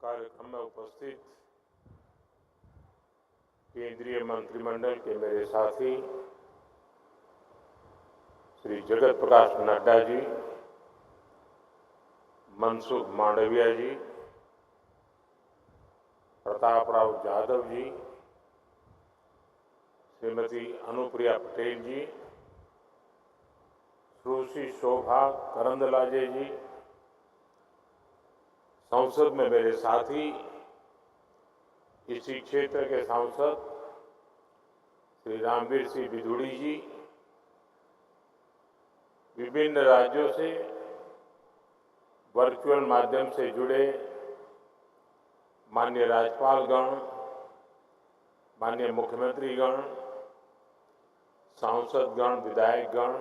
कार्यक्रम में उपस्थित केंद्रीय मंत्रिमंडल के मेरे साथी श्री जगत प्रकाश नड्डा जी, मनसुख मांडविया जी, प्रताप राव जाधव जी, श्रीमती अनुप्रिया पटेल जी, सुश्री शोभा करंदलाजे जी, संसद में मेरे साथी इसी क्षेत्र के सांसद श्री रामवीर सिंह बिधूड़ी जी, विभिन्न राज्यों से वर्चुअल माध्यम से जुड़े माननीय राज्यपालगण, माननीय मुख्यमंत्रीगण, सांसदगण, विधायकगण,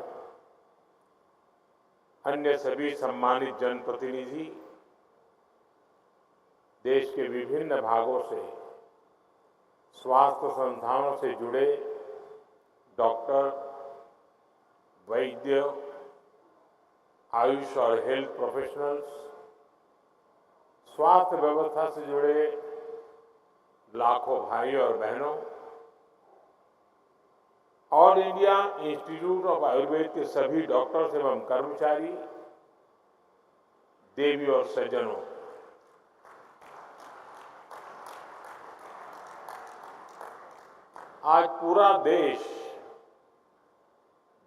अन्य सभी सम्मानित जनप्रतिनिधि, देश के विभिन्न भागों से स्वास्थ्य संस्थानों से जुड़े डॉक्टर, वैद्य, आयुष और हेल्थ प्रोफेशनल्स, स्वास्थ्य व्यवस्था से जुड़े लाखों भाई और बहनों, all India institute of Ayurveda के सभी डॉक्टर्स एवं कर्मचारी, देवी और सज्जनों, आज पूरा देश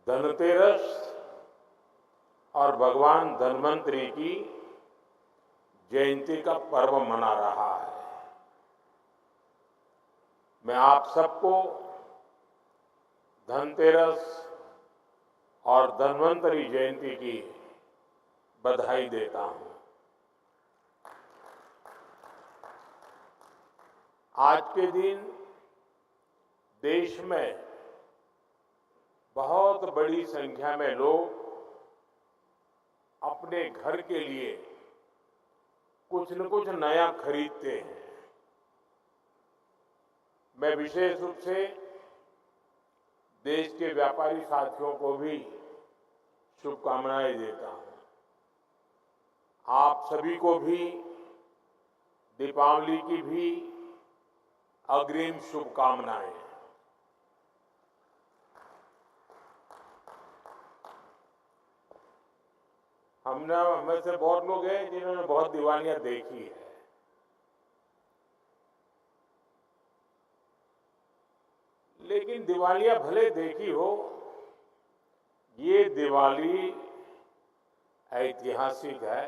धनतेरस और भगवान धन्वंतरी की जयंती का पर्व मना रहा है। मैं आप सबको धनतेरस और धन्वंतरी जयंती की बधाई देता हूं। आज के दिन देश में बहुत बड़ी संख्या में लोग अपने घर के लिए कुछ न कुछ नया खरीदते हैं। मैं विशेष रूप से देश के व्यापारी साथियों को भी शुभकामनाएं देता हूं। आप सभी को भी दीपावली की भी अग्रिम शुभकामनाएं। हमें से बहुत लोग हैं जिन्होंने बहुत दिवालियां देखी है, लेकिन दिवालियां भले देखी हो, ये दिवाली ऐतिहासिक है।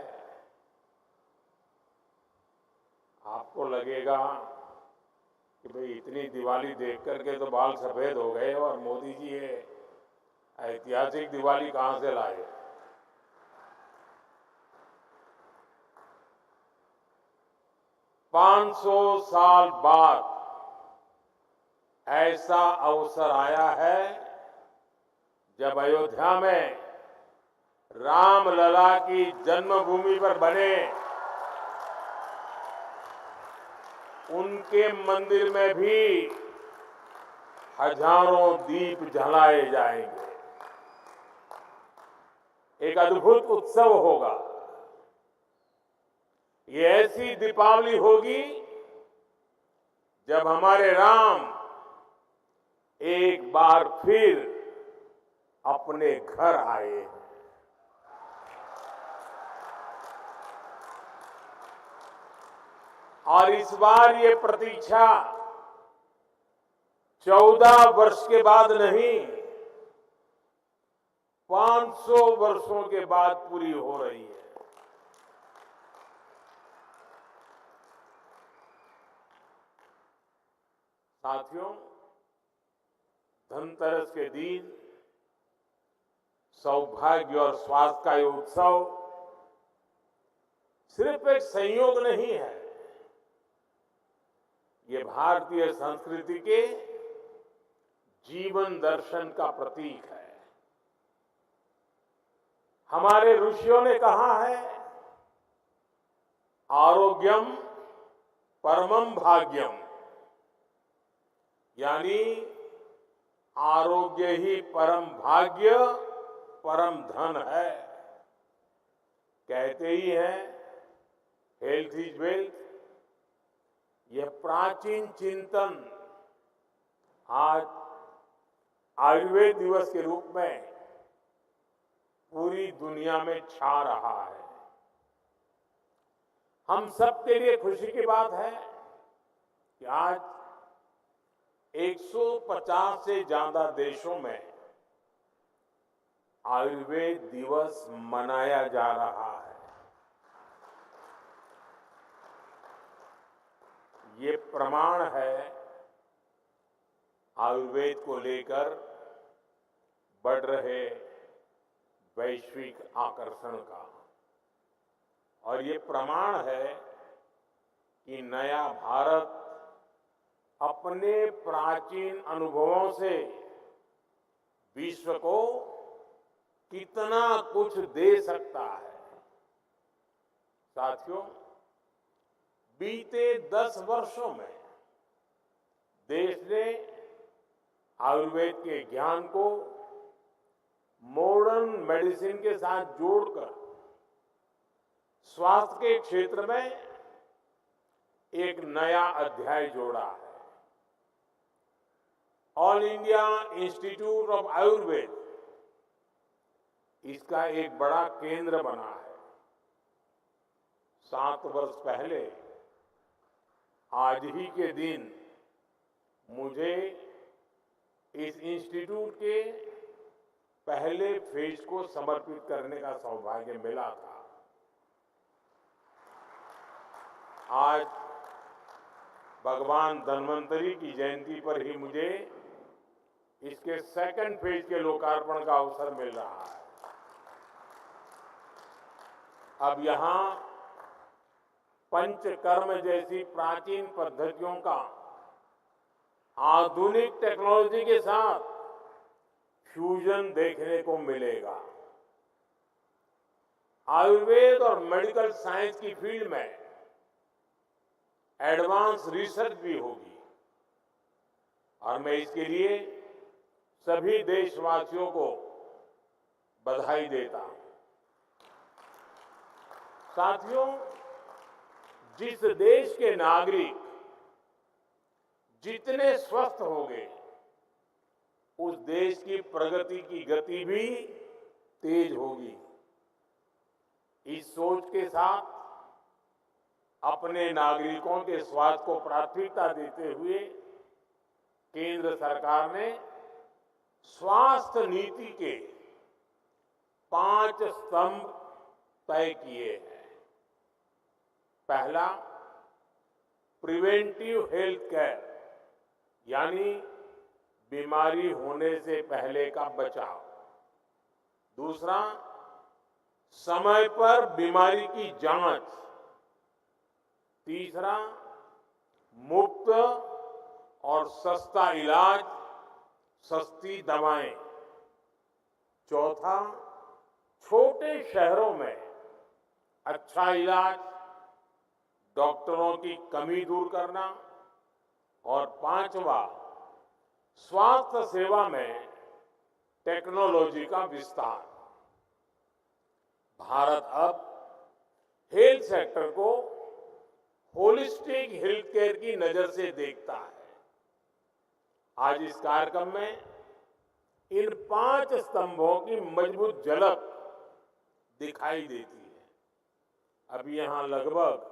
आपको लगेगा कि भाई इतनी दिवाली देख करके तो बाल सफेद हो गए और मोदी जी ये ऐतिहासिक दिवाली कहां से लाए। पांच 500 साल बाद ऐसा अवसर आया है जब अयोध्या में रामलला की जन्मभूमि पर बने उनके मंदिर में भी हजारों दीप जलाए जाएंगे। एक अद्भुत उत्सव होगा। ये ऐसी दीपावली होगी जब हमारे राम एक बार फिर अपने घर आए। और इस बार ये प्रतीक्षा 14 वर्ष के बाद नहीं, 500 वर्षों के बाद पूरी हो रही है। साथियों, धनतेरस के दिन सौभाग्य और स्वास्थ्य का ये उत्सव सिर्फ एक संयोग नहीं है, ये भारतीय संस्कृति के जीवन दर्शन का प्रतीक है। हमारे ऋषियों ने कहा है, आरोग्यम परमम भाग्यम, यानी आरोग्य ही परम भाग्य, परम धन है। कहते ही हैं हेल्थ इज वेल्थ, यह प्राचीन चिंतन आज आयुर्वेद दिवस के रूप में पूरी दुनिया में छा रहा है। हम सबके लिए खुशी की बात है कि आज 150 से ज्यादा देशों में आयुर्वेद दिवस मनाया जा रहा है। ये प्रमाण है आयुर्वेद को लेकर बढ़ रहे वैश्विक आकर्षण का, और ये प्रमाण है कि नया भारत अपने प्राचीन अनुभवों से विश्व को कितना कुछ दे सकता है। साथियों, बीते 10 वर्षों में देश ने आयुर्वेद के ज्ञान को मॉडर्न मेडिसिन के साथ जोड़कर स्वास्थ्य के क्षेत्र में एक नया अध्याय जोड़ा है। All India institute of Ayurveda इसका एक बड़ा केंद्र बना है। 7 वर्ष पहले आज ही के दिन मुझे इस इंस्टीट्यूट के पहले फेज को समर्पित करने का सौभाग्य मिला था। आज भगवान धन्वंतरी की जयंती पर ही मुझे इसके सेकंड फेज के लोकार्पण का अवसर मिल रहा है। अब यहां पंचकर्म जैसी प्राचीन पद्धतियों का आधुनिक टेक्नोलॉजी के साथ फ्यूजन देखने को मिलेगा। आयुर्वेद और मेडिकल साइंस की फील्ड में एडवांस रिसर्च भी होगी, और मैं इसके लिए सभी देशवासियों को बधाई देता हूं। साथियों, जिस देश के नागरिक जितने स्वस्थ होंगे, उस देश की प्रगति की गति भी तेज होगी। इस सोच के साथ अपने नागरिकों के स्वास्थ्य को प्राथमिकता देते हुए केंद्र सरकार ने स्वास्थ्य नीति के 5 स्तंभ तय किए हैं। पहला, प्रिवेंटिव हेल्थ केयर, यानी बीमारी होने से पहले का बचाव। दूसरा, समय पर बीमारी की जांच। तीसरा, मुफ्त और सस्ता इलाज, सस्ती दवाएं। चौथा, छोटे शहरों में अच्छा इलाज, डॉक्टरों की कमी दूर करना। और पांचवा, स्वास्थ्य सेवा में टेक्नोलॉजी का विस्तार। भारत अब हेल्थ सेक्टर को होलिस्टिक हेल्थ केयर की नजर से देखता है। आज इस कार्यक्रम में इन 5 स्तंभों की मजबूत झलक दिखाई देती है। अभी यहां लगभग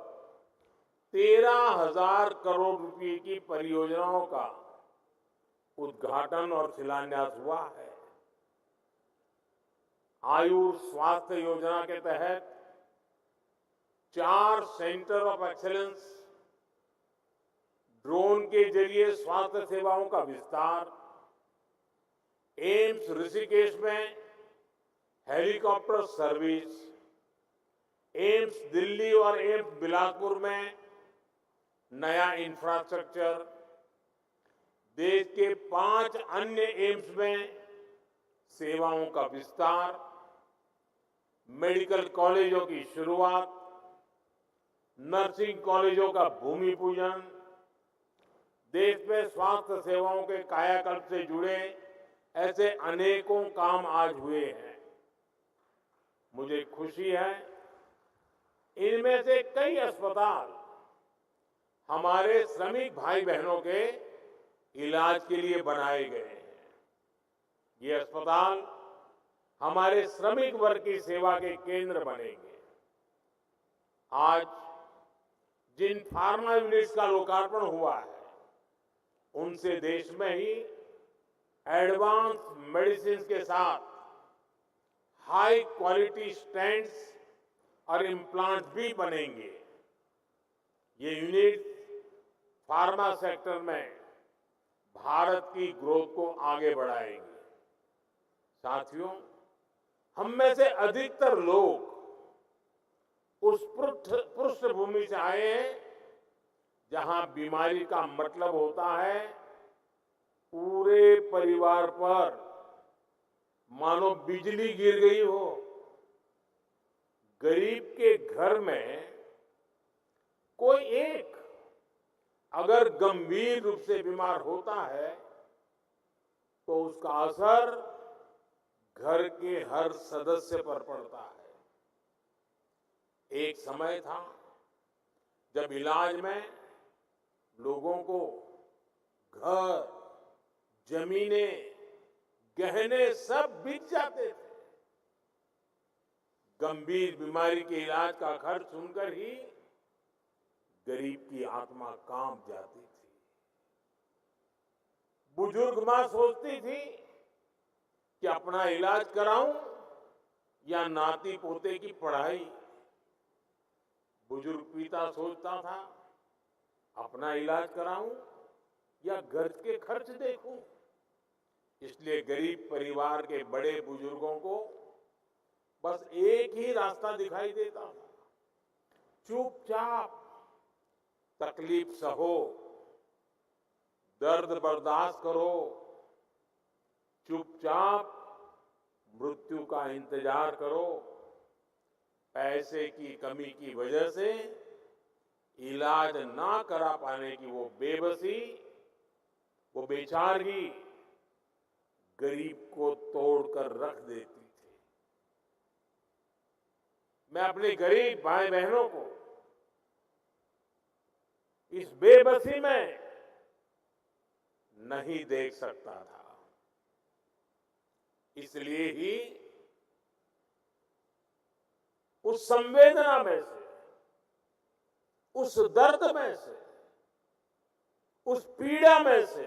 13,000 करोड़ रुपए की परियोजनाओं का उद्घाटन और शिलान्यास हुआ है। आयुष स्वास्थ्य योजना के तहत 4 सेंटर ऑफ एक्सीलेंस, ड्रोन के जरिए स्वास्थ्य सेवाओं का विस्तार, एम्स ऋषिकेश में हेलीकॉप्टर सर्विस, एम्स दिल्ली और एम्स बिलासपुर में नया इंफ्रास्ट्रक्चर, देश के 5 अन्य एम्स में सेवाओं का विस्तार, मेडिकल कॉलेजों की शुरुआत, नर्सिंग कॉलेजों का भूमि पूजन। देश में स्वास्थ्य सेवाओं के कायाकल्प से जुड़े ऐसे अनेकों काम आज हुए हैं। मुझे खुशी है, इनमें से कई अस्पताल हमारे श्रमिक भाई बहनों के इलाज के लिए बनाए गए हैं। ये अस्पताल हमारे श्रमिक वर्ग की सेवा के केंद्र बनेंगे। आज जिन फार्मा यूनिट्स का लोकार्पण हुआ है, उनसे देश में ही एडवांस मेडिसिन के साथ हाई क्वालिटी स्टेंट्स और इम्प्लांट्स भी बनेंगे। ये यूनिट फार्मा सेक्टर में भारत की ग्रोथ को आगे बढ़ाएंगे। साथियों, हम में से अधिकतर लोग उस पृष्ठभूमि से आए हैं जहां बीमारी का मतलब होता है पूरे परिवार पर मानो बिजली गिर गई हो। गरीब के घर में कोई एक अगर गंभीर रूप से बीमार होता है तो उसका असर घर के हर सदस्य पर पड़ता है। एक समय था जब इलाज में लोगों को घर, जमीनें, गहने सब बिक जाते थे। गंभीर बीमारी के इलाज का खर्च सुनकर ही गरीब की आत्मा कांप जाती थी। बुजुर्ग मां सोचती थी कि अपना इलाज कराऊं या नाती पोते की पढ़ाई। बुजुर्ग पिता सोचता था अपना इलाज कराऊं या घर के खर्च देखूं। इसलिए गरीब परिवार के बड़े बुजुर्गों को बस एक ही रास्ता दिखाई देता था, चुपचाप तकलीफ सहो, दर्द बर्दाश्त करो, चुपचाप मृत्यु का इंतजार करो। पैसे की कमी की वजह से इलाज ना करा पाने की वो बेबसी, वो बेचारगी गरीब को तोड़कर रख देती थी। मैं अपने गरीब भाई बहनों को इस बेबसी में नहीं देख सकता था। इसलिए ही उस संवेदना में से, उस दर्द में से, उस पीड़ा में से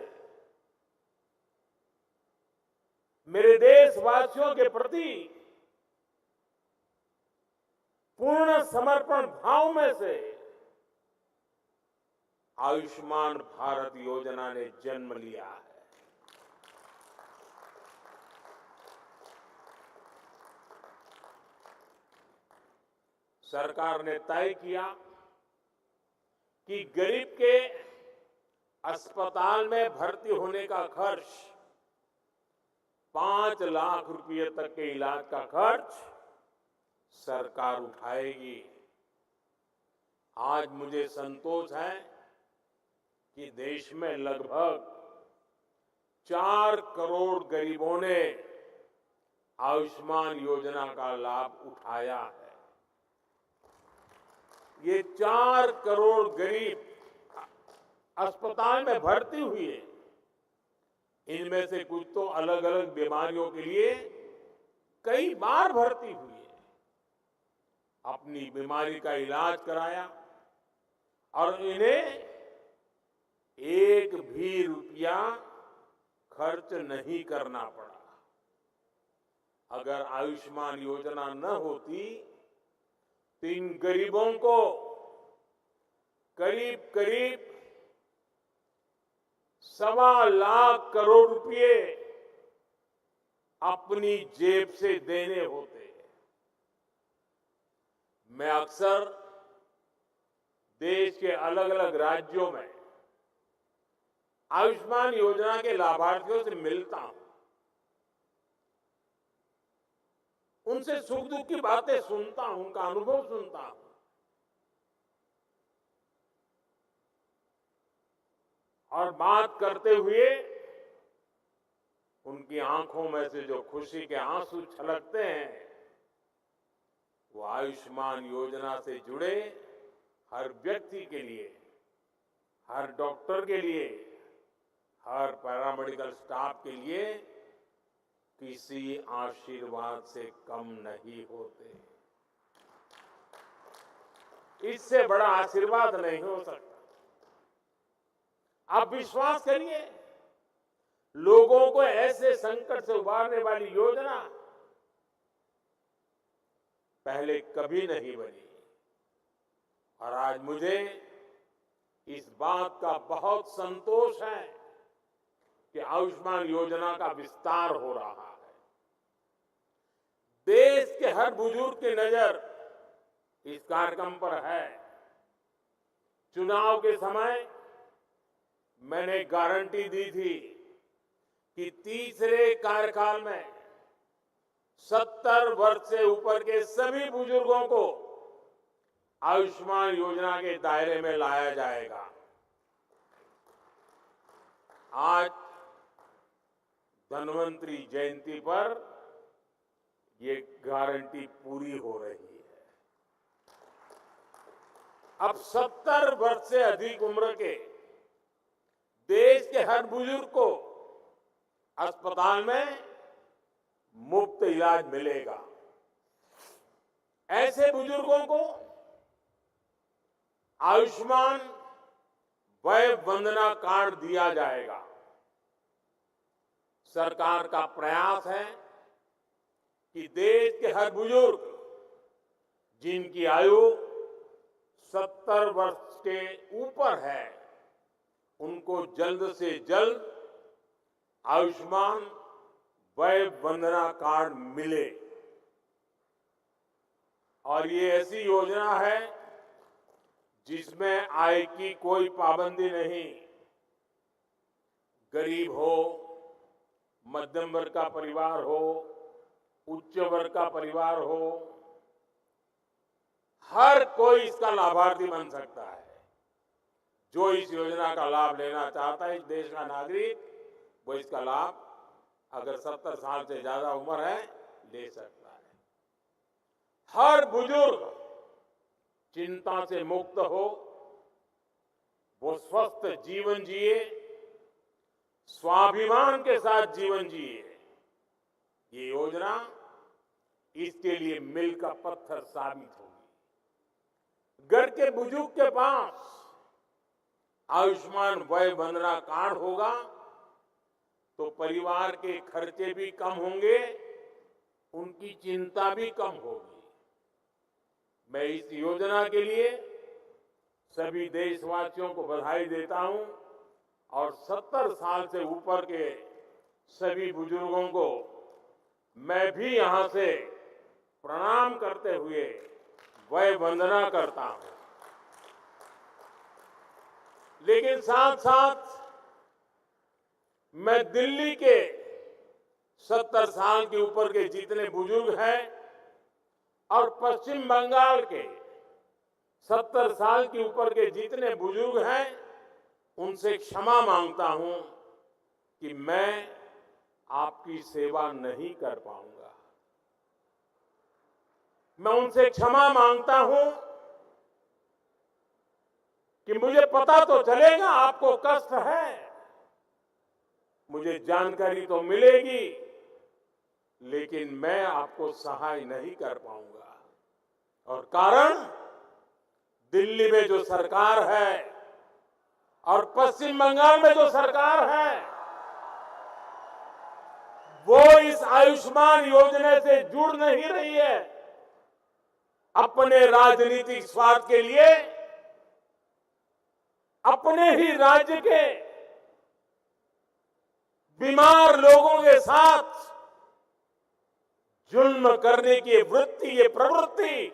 मेरे देशवासियों के प्रति पूर्ण समर्पण भाव में से आयुष्मान भारत योजना ने जन्म लिया है। सरकार ने तय किया कि गरीब के अस्पताल में भर्ती होने का खर्च 5 लाख रुपए तक के इलाज का खर्च सरकार उठाएगी। आज मुझे संतोष है कि देश में लगभग 4 करोड़ गरीबों ने आयुष्मान योजना का लाभ उठाया है। ये 4 करोड़ गरीब अस्पताल में भर्ती हुए, इनमें से कुछ तो अलग अलग बीमारियों के लिए कई बार भर्ती हुए, अपनी बीमारी का इलाज कराया और इन्हें एक भी रुपया खर्च नहीं करना पड़ा। अगर आयुष्मान योजना न होती तो इन गरीबों को करीब करीब 1.25 लाख करोड़ रुपए अपनी जेब से देने होते। मैं अक्सर देश के अलग अलग राज्यों में आयुष्मान योजना के लाभार्थियों से मिलता हूं, उनसे सुख दुख की बातें सुनता हूं, उनका अनुभव सुनता हूं। और बात करते हुए उनकी आंखों में से जो खुशी के आंसू छलकते हैं, वो आयुष्मान योजना से जुड़े हर व्यक्ति के लिए हर डॉक्टर के लिए, हर पैरामेडिकल स्टाफ के लिए किसी आशीर्वाद से कम नहीं होते। इससे बड़ा आशीर्वाद नहीं हो सकता। आप विश्वास करिए, लोगों को ऐसे संकट से उबारने वाली योजना पहले कभी नहीं बनी। और आज मुझे इस बात का बहुत संतोष है कि आयुष्मान योजना का विस्तार हो रहा है। देश के हर बुजुर्ग की नजर इस कार्यक्रम पर है। चुनाव के समय मैंने गारंटी दी थी कि तीसरे कार्यकाल में 70 वर्ष से ऊपर के सभी बुजुर्गों को आयुष्मान योजना के दायरे में लाया जाएगा। आज धन्वंतरि जयंती पर ये गारंटी पूरी हो रही है। अब 70 वर्ष से अधिक उम्र के देश के हर बुजुर्ग को अस्पताल में मुफ्त इलाज मिलेगा। ऐसे बुजुर्गों को आयुष्मान वय वंदना कार्ड दिया जाएगा। सरकार का प्रयास है कि देश के हर बुजुर्ग जिनकी आयु 70 वर्ष के ऊपर है, उनको जल्द से जल्द आयुष्मान वय वंदना कार्ड मिले। और ये ऐसी योजना है जिसमें आय की कोई पाबंदी नहीं। गरीब हो, मध्यम वर्ग का परिवार हो, उच्च वर्ग का परिवार हो, हर कोई इसका लाभार्थी बन सकता है। जो इस योजना का लाभ लेना चाहता है, इस देश का नागरिक, वो इसका लाभ अगर 70 साल से ज्यादा उम्र है ले सकता है। हर बुजुर्ग चिंता से मुक्त हो, वो स्वस्थ जीवन जिए, स्वाभिमान के साथ जीवन जिए। ये योजना इसके लिए मील का पत्थर साबित होगी। घर के बुजुर्ग के पास आयुष्मान वय वंदना कार्ड होगा तो परिवार के खर्चे भी कम होंगे, उनकी चिंता भी कम होगी। मैं इस योजना के लिए सभी देशवासियों को बधाई देता हूं और 70 साल से ऊपर के सभी बुजुर्गों को मैं भी यहां से प्रणाम करते हुए वय वंदना करता हूं। लेकिन साथ साथ मैं दिल्ली के 70 साल के ऊपर के जितने बुजुर्ग हैं और पश्चिम बंगाल के 70 साल के ऊपर के जितने बुजुर्ग हैं, उनसे क्षमा मांगता हूं कि मैं आपकी सेवा नहीं कर पाऊंगा। मैं उनसे क्षमा मांगता हूं कि मुझे पता तो चलेगा आपको कष्ट है, मुझे जानकारी तो मिलेगी, लेकिन मैं आपको सहाय नहीं कर पाऊंगा। और कारण, दिल्ली में जो सरकार है और पश्चिम बंगाल में जो सरकार है, वो इस आयुष्मान योजना से जुड़ नहीं रही है। अपने राजनीतिक स्वार्थ के लिए अपने ही राज्य के बीमार लोगों के साथ जुल्म करने की वृत्ति, ये प्रवृत्ति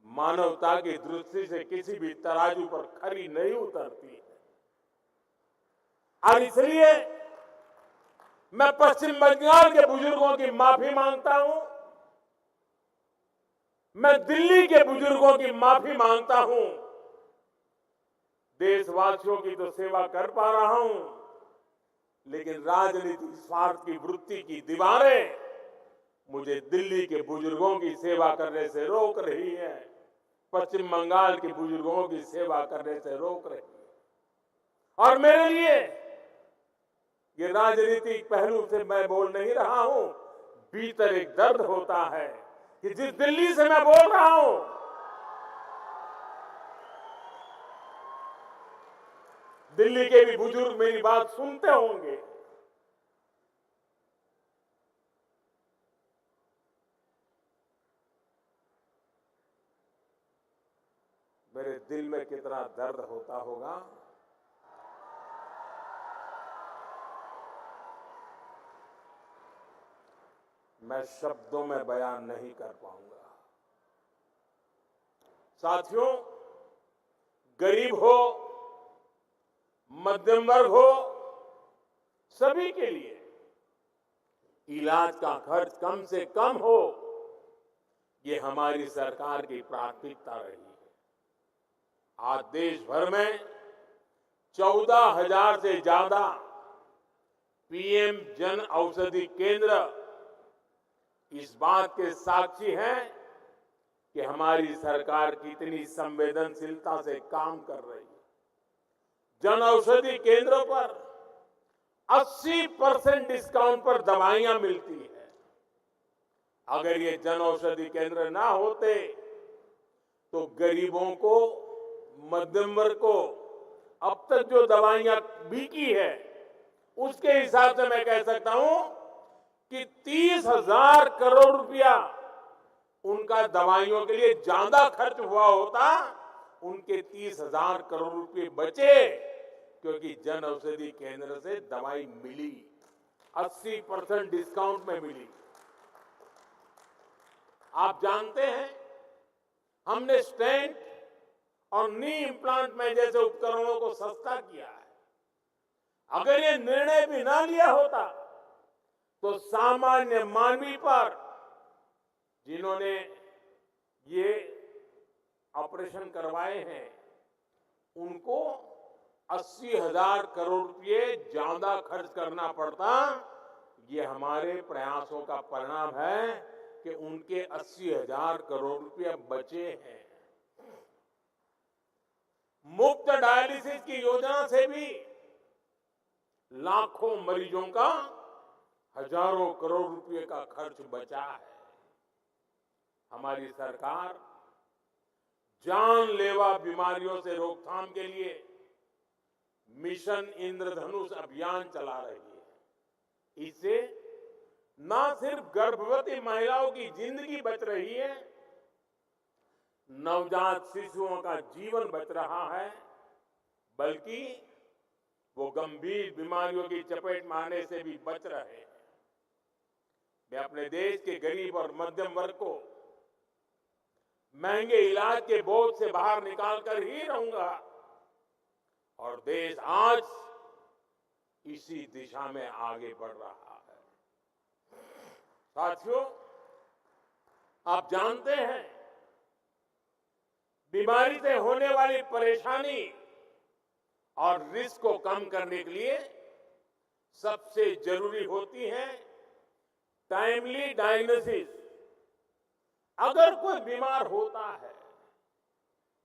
मानवता की दृष्टि से किसी भी तराजू पर खरी नहीं उतरती है। और इसलिए मैं पश्चिम बंगाल के बुजुर्गों की माफी मांगता हूं, मैं दिल्ली के बुजुर्गों की माफी मांगता हूं। देशवासियों की तो सेवा कर पा रहा हूं, लेकिन राजनीतिक स्वार्थ की वृत्ति की दीवारें मुझे दिल्ली के बुजुर्गों की सेवा करने से रोक रही है। पश्चिम बंगाल के बुजुर्गों की सेवा करने से रोक रही है। और मेरे लिए ये राजनीतिक पहलू से मैं बोल नहीं रहा हूं, भीतर एक दर्द होता है कि जिस दिल्ली से मैं बोल रहा हूं, दिल्ली के भी बुजुर्ग मेरी बात सुनते होंगे। मेरे दिल में कितना दर्द होता होगा। मैं शब्दों में बयान नहीं कर पाऊंगा। साथियों, गरीब हो, मध्यम वर्ग हो, सभी के लिए इलाज का खर्च कम से कम हो, ये हमारी सरकार की प्राथमिकता रही है। आज देश भर में 14,000 से ज्यादा पीएम जन औषधि केंद्र इस बात के साक्षी हैं कि हमारी सरकार कितनी संवेदनशीलता से काम कर रही है। जन औषधि केंद्रों पर 80% डिस्काउंट पर दवाइयां मिलती है। अगर ये जन औषधि केंद्र ना होते तो गरीबों को, मध्यम वर्ग को अब तक जो दवाइयां बिकी है उसके हिसाब से मैं कह सकता हूं कि 30,000 करोड़ रुपया उनका दवाइयों के लिए ज्यादा खर्च हुआ होता, उनके 30,000 करोड़ रुपए बचे क्योंकि जन औषधि केंद्र से दवाई मिली, 80% डिस्काउंट में मिली। आप जानते हैं, हमने स्टेंट और नी इम्प्लांट में जैसे उपकरणों को सस्ता किया है। अगर ये निर्णय भी ना लिया होता तो सामान्य मानवी पर, जिन्होंने ये ऑपरेशन करवाए हैं, उनको 80,000 करोड़ रुपए ज्यादा खर्च करना पड़ता। ये हमारे प्रयासों का परिणाम है कि उनके 80,000 करोड़ रुपए बचे हैं। मुफ्त डायलिसिस की योजना से भी लाखों मरीजों का हजारों करोड़ रुपए का खर्च बचा है। हमारी सरकार जानलेवा बीमारियों से रोकथाम के लिए मिशन इंद्रधनुष अभियान चला रही है। इससे न सिर्फ गर्भवती महिलाओं की जिंदगी बच रही है, नवजात शिशुओं का जीवन बच रहा है, बल्कि वो गंभीर बीमारियों की चपेट में आने से भी बच रहे हैं। मैं अपने देश के गरीब और मध्यम वर्ग को महंगे इलाज के बोझ से बाहर निकाल कर ही रहूंगा और देश आज इसी दिशा में आगे बढ़ रहा है। साथियों, आप जानते हैं, बीमारी से होने वाली परेशानी और रिस्क को कम करने के लिए सबसे जरूरी होती है टाइमली डायग्नोसिस। अगर कोई बीमार होता है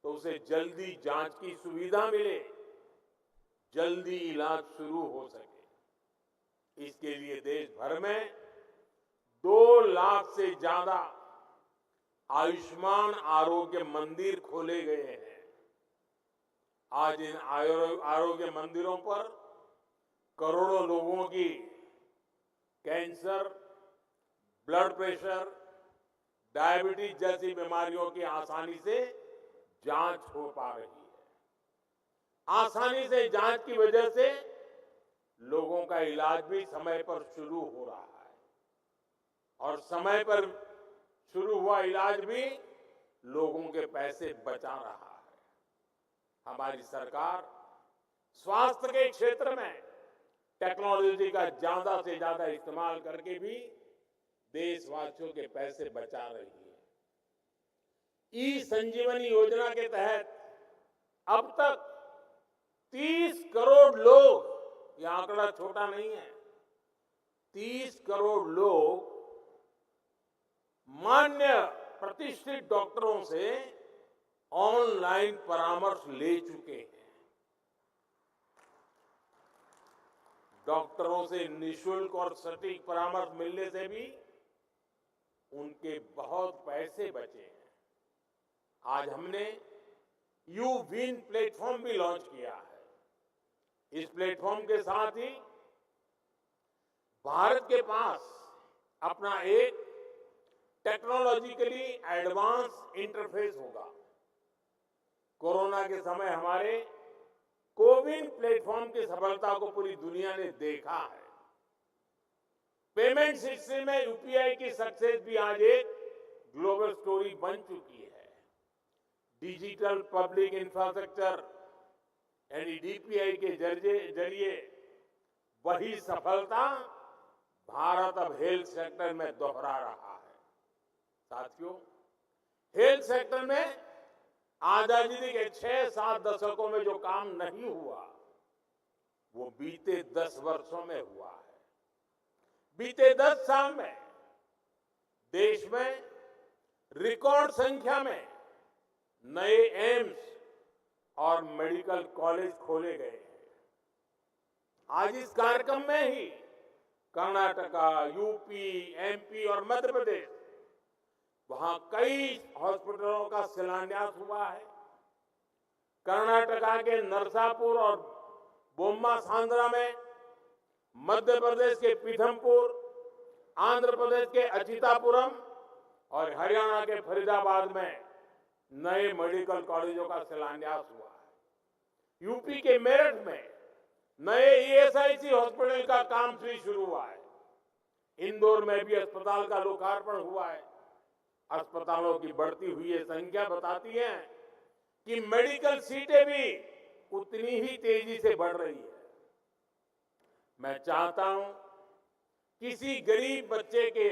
तो उसे जल्दी जांच की सुविधा मिले, जल्दी इलाज शुरू हो सके। इसके लिए देश भर में 2 लाख से ज्यादा आयुष्मान आरोग्य मंदिर खोले गए हैं। आज इन आरोग्य मंदिरों पर करोड़ों लोगों की कैंसर, ब्लड प्रेशर, डायबिटीज जैसी बीमारियों की आसानी से जांच हो पा रही है। आसानी से जांच की वजह से लोगों का इलाज भी समय पर शुरू हो रहा है और समय पर शुरू हुआ इलाज भी लोगों के पैसे बचा रहा है। हमारी सरकार स्वास्थ्य के क्षेत्र में टेक्नोलॉजी का ज्यादा से ज्यादा इस्तेमाल करके भी देशवासियों के पैसे बचा रही है। ई संजीवनी योजना के तहत अब तक 30 करोड़ लोग, यह आंकड़ा छोटा नहीं है, 30 करोड़ लोग मान्य प्रतिष्ठित डॉक्टरों से ऑनलाइन परामर्श ले चुके हैं। डॉक्टरों से निशुल्क और सटीक परामर्श मिलने से भी उनके बहुत पैसे बचे हैं। आज हमने यू विन प्लेटफॉर्म भी लॉन्च किया है। इस प्लेटफॉर्म के साथ ही भारत के पास अपना एक टेक्नोलॉजिकली एडवांस इंटरफेस होगा। कोरोना के समय हमारे कोविन प्लेटफॉर्म की सफलता को पूरी दुनिया ने देखा है। पेमेंट सिस्टम में यूपीआई की सक्सेस भी आज एक ग्लोबल स्टोरी बन चुकी है। डिजिटल पब्लिक इंफ्रास्ट्रक्चर यानी डीपीआई के जरिए वही सफलता भारत अब हेल्थ सेक्टर में दोहरा रहा है। साथियों, हेल्थ सेक्टर में आजादी के 6-7 दशकों में जो काम नहीं हुआ वो बीते 10 वर्षों में हुआ है। बीते 10 साल में देश में रिकॉर्ड संख्या में नए एम्स और मेडिकल कॉलेज खोले गए हैं। आज इस कार्यक्रम में ही कर्नाटका, यूपी, एमपी और मध्य प्रदेश वहां कई हॉस्पिटलों का शिलान्यास हुआ है। कर्नाटका के नरसापुर और बोम्मा सांद्रा में, मध्य प्रदेश के पीथमपुर, आंध्र प्रदेश के अचितापुरम और हरियाणा के फरीदाबाद में नए मेडिकल कॉलेजों का शिलान्यास हुआ है। यूपी के मेरठ में नए ईएसआईसी हॉस्पिटल का काम भी शुरू हुआ है। इंदौर में भी अस्पताल का लोकार्पण हुआ है। अस्पतालों की बढ़ती हुई संख्या बताती है कि मेडिकल सीटें भी उतनी ही तेजी से बढ़ रही है। मैं चाहता हूं किसी गरीब बच्चे के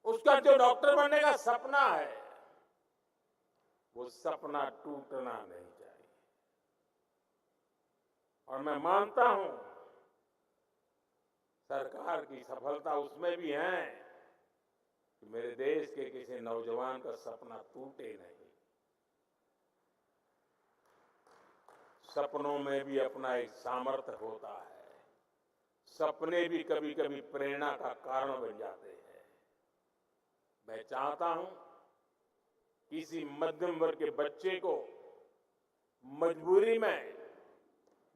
उसका जो डॉक्टर बनने का सपना है वो सपना टूटना नहीं चाहिए। और मैं मानता हूं सरकार की सफलता उसमें भी है कि मेरे देश के किसी नौजवान का सपना टूटे नहीं। सपनों में भी अपना एक सामर्थ्य होता है। सपने भी कभी कभी प्रेरणा का कारण बन जाते हैं। मैं चाहता हूं किसी मध्यम वर्ग के बच्चे को मजबूरी में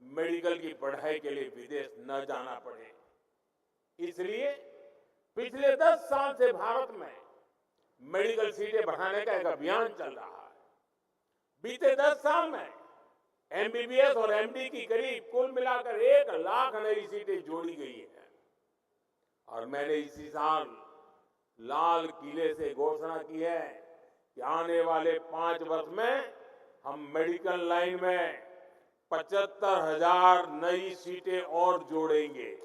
मेडिकल की पढ़ाई के लिए विदेश न जाना पड़े। इसलिए पिछले 10 साल से भारत में मेडिकल सीटें बढ़ाने का एक अभियान चल रहा है। बीते 10 साल में एमबीबीएस और एमडी की करीब कुल मिलाकर 1 लाख नई सीटें जोड़ी गई हैं। और मैंने इसी साल लाल किले से घोषणा की है कि आने वाले 5 वर्ष में हम मेडिकल लाइन में 75,000 नई सीटें और जोड़ेंगे।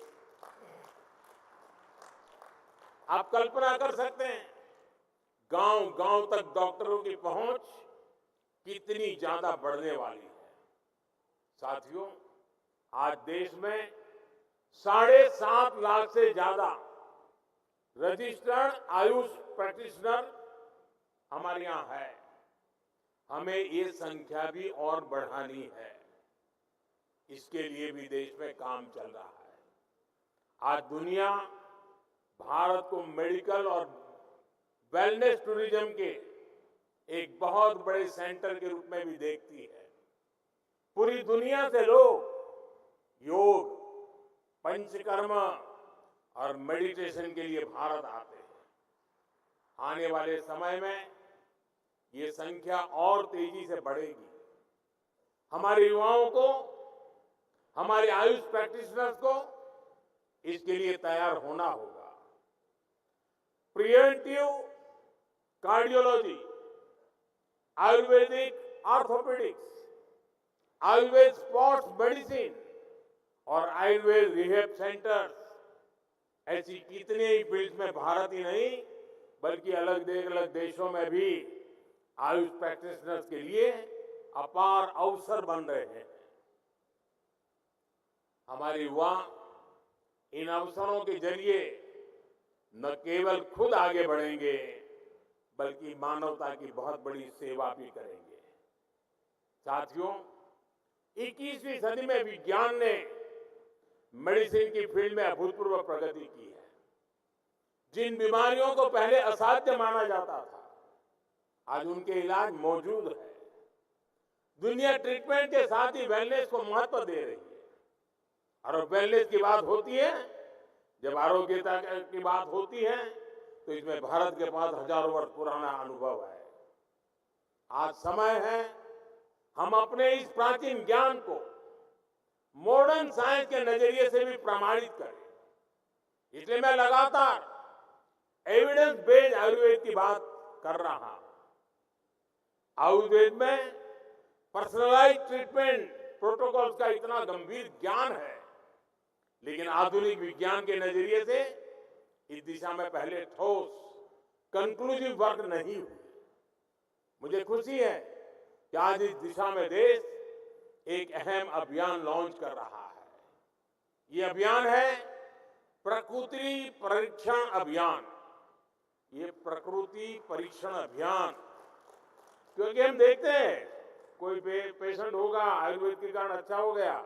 आप कल्पना कर सकते हैं गांव-गांव तक डॉक्टरों की पहुंच कितनी ज्यादा बढ़ने वाली है। साथियों, आज देश में 7.5 लाख से ज्यादा रजिस्टर्ड आयुष प्रैक्टिशनर हमारे यहाँ है। हमें ये संख्या भी और बढ़ानी है। इसके लिए भी देश में काम चल रहा है। आज दुनिया भारत को मेडिकल और वेलनेस टूरिज्म के एक बहुत बड़े सेंटर के रूप में भी देखती है। पूरी दुनिया से लोग योग, पंचकर्म और मेडिटेशन के लिए भारत आते हैं। आने वाले समय में ये संख्या और तेजी से बढ़ेगी। हमारे युवाओं को, हमारे आयुष प्रैक्टिशनर्स को इसके लिए तैयार होना होगा। Preventive cardiology, Ayurvedic orthopaedics, Ayurveda sports medicine और आयुर्वेद रिहैब सेंटर्स, ऐसी कितनी ही फील्ड में भारत ही नहीं बल्कि अलग देशों में भी आयुष प्रैक्टिशनर्स के लिए अपार अवसर बन रहे हैं। हमारे युवा इन अवसरों के जरिए न केवल खुद आगे बढ़ेंगे बल्कि मानवता की बहुत बड़ी सेवा भी करेंगे। साथियों, 21वीं सदी में विज्ञान ने मेडिसिन की फील्ड में अभूतपूर्व प्रगति की है। जिन बीमारियों को पहले असाध्य माना जाता था, आज उनके इलाज मौजूद है। दुनिया ट्रीटमेंट के साथ ही वेलनेस को महत्व दे रही है। और वेलनेस की बात होती है, जब आरोग्यता की बात होती है, तो इसमें भारत के पास हजारों वर्ष पुराना अनुभव है। आज समय है हम अपने इस प्राचीन ज्ञान को मॉडर्न साइंस के नजरिए से भी प्रमाणित करें। इसलिए मैं लगातार एविडेंस बेस्ड आयुर्वेद की बात कर रहा हूं। आयुर्वेद में पर्सनलाइज ट्रीटमेंट प्रोटोकॉल्स का इतना गंभीर ज्ञान है, लेकिन आधुनिक विज्ञान के नजरिए से इस दिशा में पहले ठोस कंक्लूसिव वर्क नहीं हुई। मुझे खुशी है कि आज इस दिशा में देश एक अहम अभियान लॉन्च कर रहा है। ये अभियान है प्रकृति परीक्षण अभियान। ये प्रकृति परीक्षण अभियान, क्योंकि हम देखते हैं कोई पेशेंट होगा, आयुर्वेद के कारण अच्छा हो गया,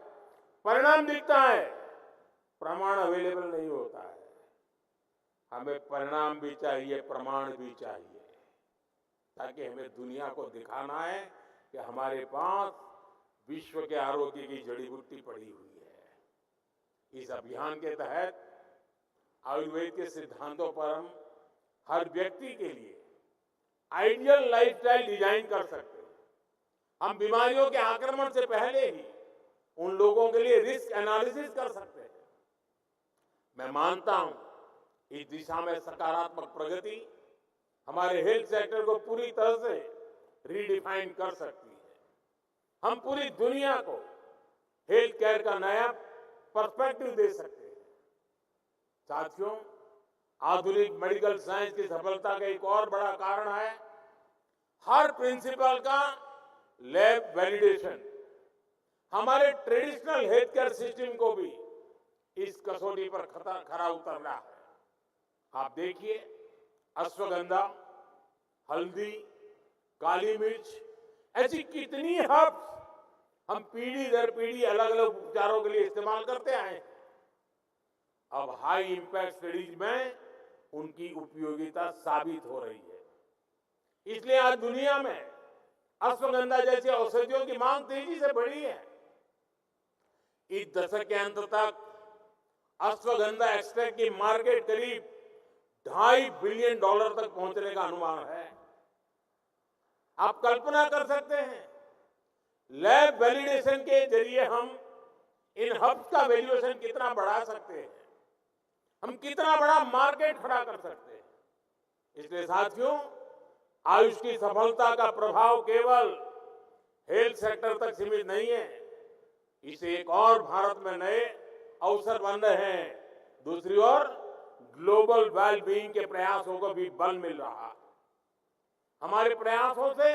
परिणाम दिखता है, प्रमाण अवेलेबल नहीं होता है। हमें परिणाम भी चाहिए, प्रमाण भी चाहिए, ताकि हमें दुनिया को दिखाना है कि हमारे पास विश्व के आरोग्य की जड़ी बूटी पड़ी हुई है। इस अभियान के तहत आयुर्वेद के सिद्धांतों पर हम हर व्यक्ति के लिए आइडियल लाइफस्टाइल डिजाइन कर सकते हैं। हम बीमारियों के आक्रमण से पहले ही उन लोगों के लिए रिस्क एनालिसिस कर सकते हैं। मैं मानता हूं इस दिशा में सकारात्मक प्रगति हमारे हेल्थ सेक्टर को पूरी तरह से रीडिफाइन कर सकती है। हम पूरी दुनिया को हेल्थ केयर का नया पर्सपेक्टिव दे सकते हैं। साथियों, आधुनिक मेडिकल साइंस की सफलता का एक और बड़ा कारण है हर प्रिंसिपल का लैब वैलिडेशन। हमारे ट्रेडिशनल हेल्थ केयर सिस्टम को भी इस कसौटी पर खरा उतरना है। आप देखिए, अश्वगंधा, हल्दी, काली मिर्च, ऐसी कितनी हर्ब्स हम पीढ़ी दर पीढ़ी अलग अलग उपचारों के लिए इस्तेमाल करते आए हैं। अब हाई इंपैक्ट स्टडीज में उनकी उपयोगिता साबित हो रही है। इसलिए आज दुनिया में अश्वगंधा जैसी औषधियों की मांग तेजी से बढ़ी है। इस दशक के अंत तक अश्वगंधा एक्सट्रैक्ट की मार्केट करीब $2.5 बिलियन तक पहुंचने का अनुमान है। आप कल्पना कर सकते हैं, लैब वैलिडेशन के जरिए हम इन हब्स का वैल्यूएशन कितना बढ़ा सकते हैं, हम कितना बड़ा मार्केट खड़ा कर सकते हैं। इसलिए साथियों, आयुष की सफलता का प्रभाव केवल हेल्थ सेक्टर तक सीमित नहीं है, इसे एक और भारत में नए अवसर बन रहे हैं। दूसरी ओर ग्लोबल वेलबीइंग के प्रयासों को भी बल मिल रहा है। हमारे प्रयासों से